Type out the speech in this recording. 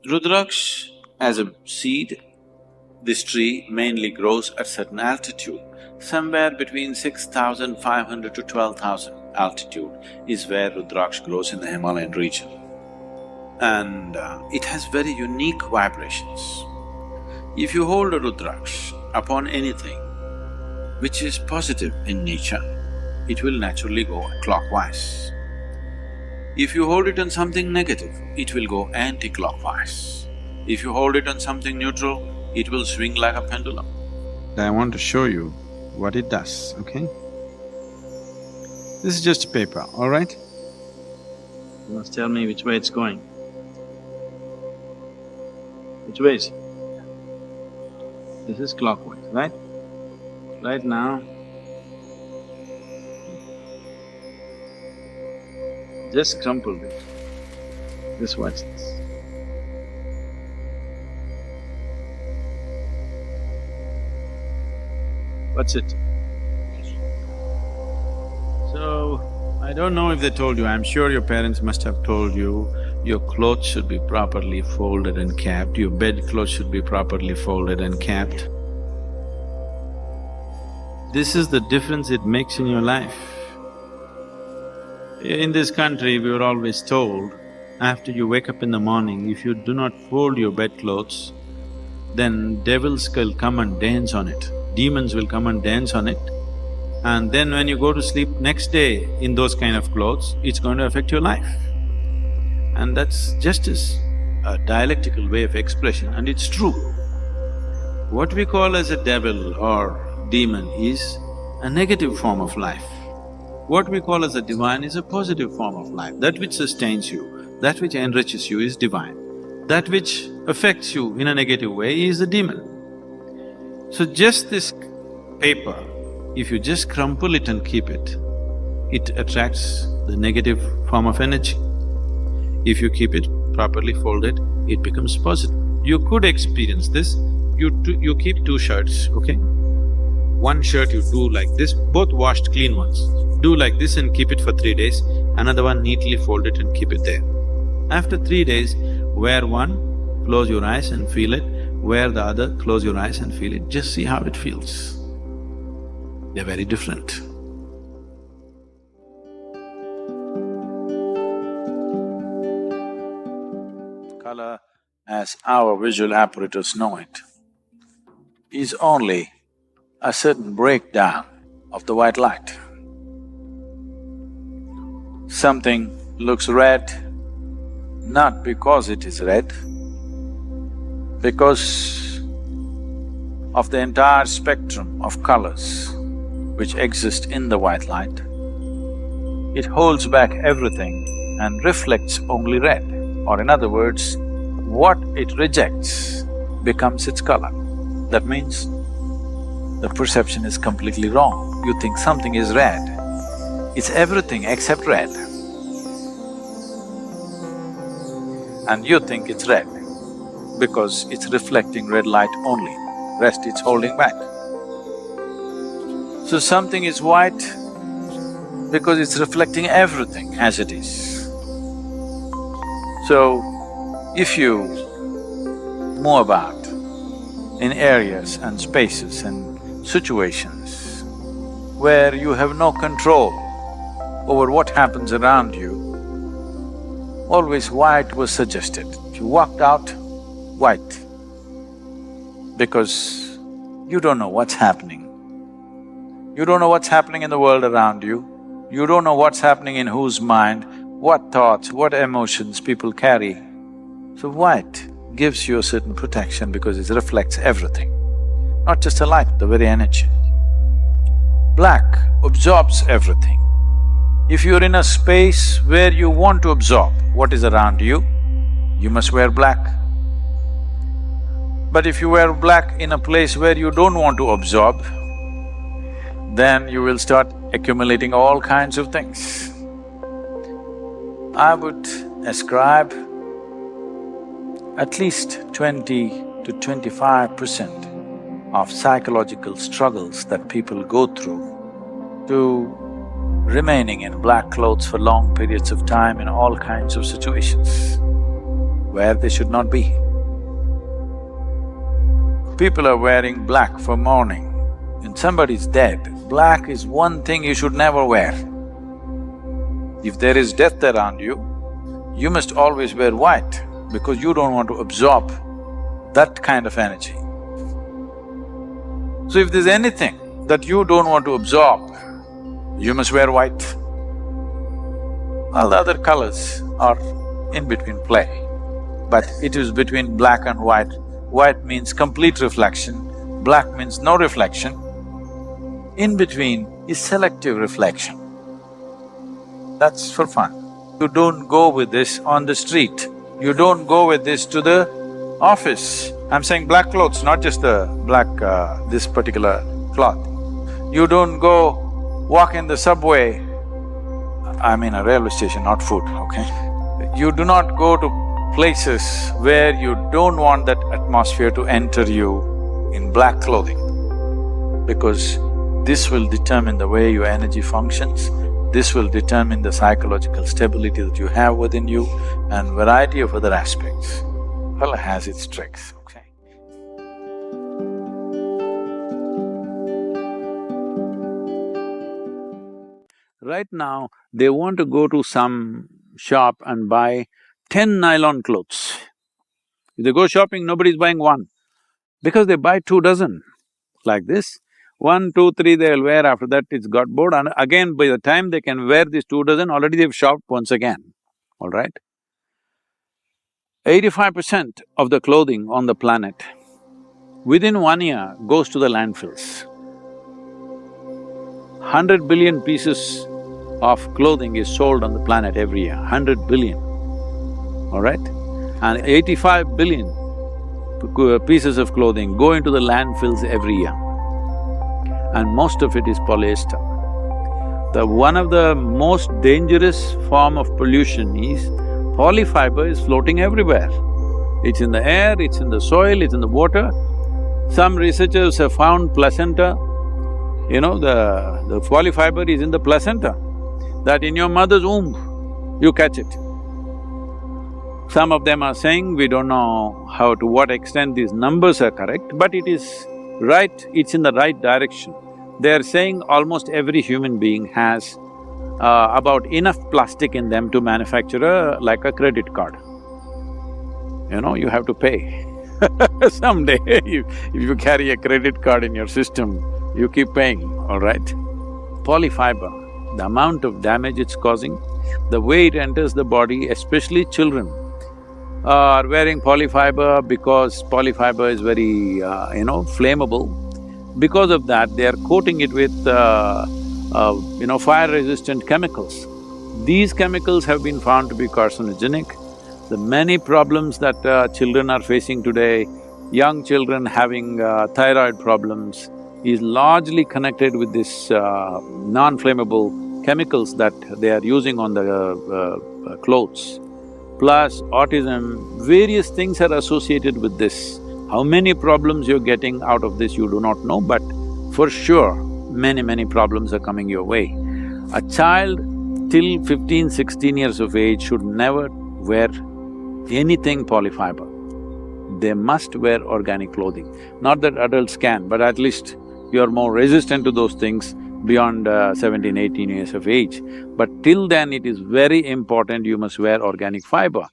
Rudraksh as a seed, this tree mainly grows at certain altitude. Somewhere between 6,500 to 12,000 altitude is where Rudraksh grows in the Himalayan region. And it has very unique vibrations. If you hold a Rudraksh upon anything which is positive in nature, it will naturally go clockwise. If you hold it on something negative, it will go anti-clockwise. If you hold it on something neutral, it will swing like a pendulum. I want to show you what it does, okay? This is just a paper, all right? You must tell me which way it's going. Which way is it? This is clockwise, right? Right now, just crumpled it. Just watch this. What's it? So, I don't know if they told you, I'm sure your parents must have told you, your clothes should be properly folded and kept, your bed clothes should be properly folded and kept. This is the difference it makes in your life. In this country, we were always told, after you wake up in the morning, if you do not fold your bedclothes, then devils will come and dance on it, demons will come and dance on it, and then when you go to sleep next day in those kind of clothes, it's going to affect your life. And that's just as a dialectical way of expression, and it's true. What we call as a devil or demon is a negative form of life. What we call as a divine is a positive form of life. That which sustains you, that which enriches you is divine. That which affects you in a negative way is a demon. So just this paper, if you just crumple it and keep it, it attracts the negative form of energy. If you keep it properly folded, it becomes positive. You could experience this. You keep two shirts, okay? One shirt you do like this, both washed clean ones. Do like this and keep it for 3 days, another one neatly fold it and keep it there. After 3 days, wear one, close your eyes and feel it, wear the other, close your eyes and feel it, just see how it feels. They're very different. Color, as our visual apparatus know it, is only a certain breakdown of the white light. Something looks red, not because it is red, because of the entire spectrum of colors which exist in the white light. It holds back everything and reflects only red, or in other words, what it rejects becomes its color. That means the perception is completely wrong. You think something is red, it's everything except red. And you think it's red because it's reflecting red light only, rest it's holding back. So something is white because it's reflecting everything as it is. So, if you move about in areas and spaces and situations where you have no control over what happens around you, always white was suggested. If you walked out, white, because you don't know what's happening. You don't know what's happening in the world around you, you don't know what's happening in whose mind, what thoughts, what emotions people carry. So white gives you a certain protection because it reflects everything, not just the light, the very energy. Black absorbs everything. If you're in a space where you want to absorb what is around you, you must wear black. But if you wear black in a place where you don't want to absorb, then you will start accumulating all kinds of things. I would ascribe at least 20 to 25% of psychological struggles that people go through to remaining in black clothes for long periods of time in all kinds of situations. where they should not be. People are wearing black for mourning. When somebody's dead, black is one thing you should never wear. If there is death around you, you must always wear white because you don't want to absorb that kind of energy. So if there's anything that you don't want to absorb, you must wear white. All the other colors are in between play, but it is between black and white. White means complete reflection, black means no reflection. In between is selective reflection. That's for fun. You don't go with this on the street, you don't go with this to the office. I'm saying black clothes, not just the black, this particular cloth. You don't go walk in the subway, I mean a railway station, not food, okay? You do not go to places where you don't want that atmosphere to enter you in black clothing, because this will determine the way your energy functions, this will determine the psychological stability that you have within you and variety of other aspects. Well, it has its tricks, okay? Right now, they want to go to some shop and buy 10 nylon clothes. If they go shopping, nobody's buying one, because they buy 2 dozen like this. 1, 2, 3 they'll wear, after that it's got bored, and again by the time they can wear these 2 dozen, already they've shopped once again, all right? 85% of the clothing on the planet within 1 year goes to the landfills. 100 billion pieces of clothing is sold on the planet every year, 100 billion, all right? And 85 billion pieces of clothing go into the landfills every year, and most of it is polyester. One of the most dangerous form of pollution is polyfiber is floating everywhere. It's in the air, it's in the soil, it's in the water. Some researchers have found placenta, you know, the polyfiber is in the placenta, that in your mother's womb, you catch it. Some of them are saying, we don't know to what extent these numbers are correct, but it is right, it's in the right direction. They're saying almost every human being has about enough plastic in them to manufacture like a credit card. You know, you have to pay. Someday, if you carry a credit card in your system, you keep paying, all right? Polyfiber, the amount of damage it's causing, the way it enters the body, especially children are wearing polyfiber because polyfiber is very, flammable. Because of that, they are coating it with, fire-resistant chemicals. These chemicals have been found to be carcinogenic. The many problems that children are facing today, young children having thyroid problems, is largely connected with this non-flammable chemicals that they are using on the clothes. Plus autism, various things are associated with this. How many problems you're getting out of this, you do not know, but for sure, many problems are coming your way. A child till 15, 16 years of age should never wear anything polyfiber. They must wear organic clothing. Not that adults can, but at least you're more resistant to those things beyond 17, 18 years of age. But till then, it is very important you must wear organic fiber.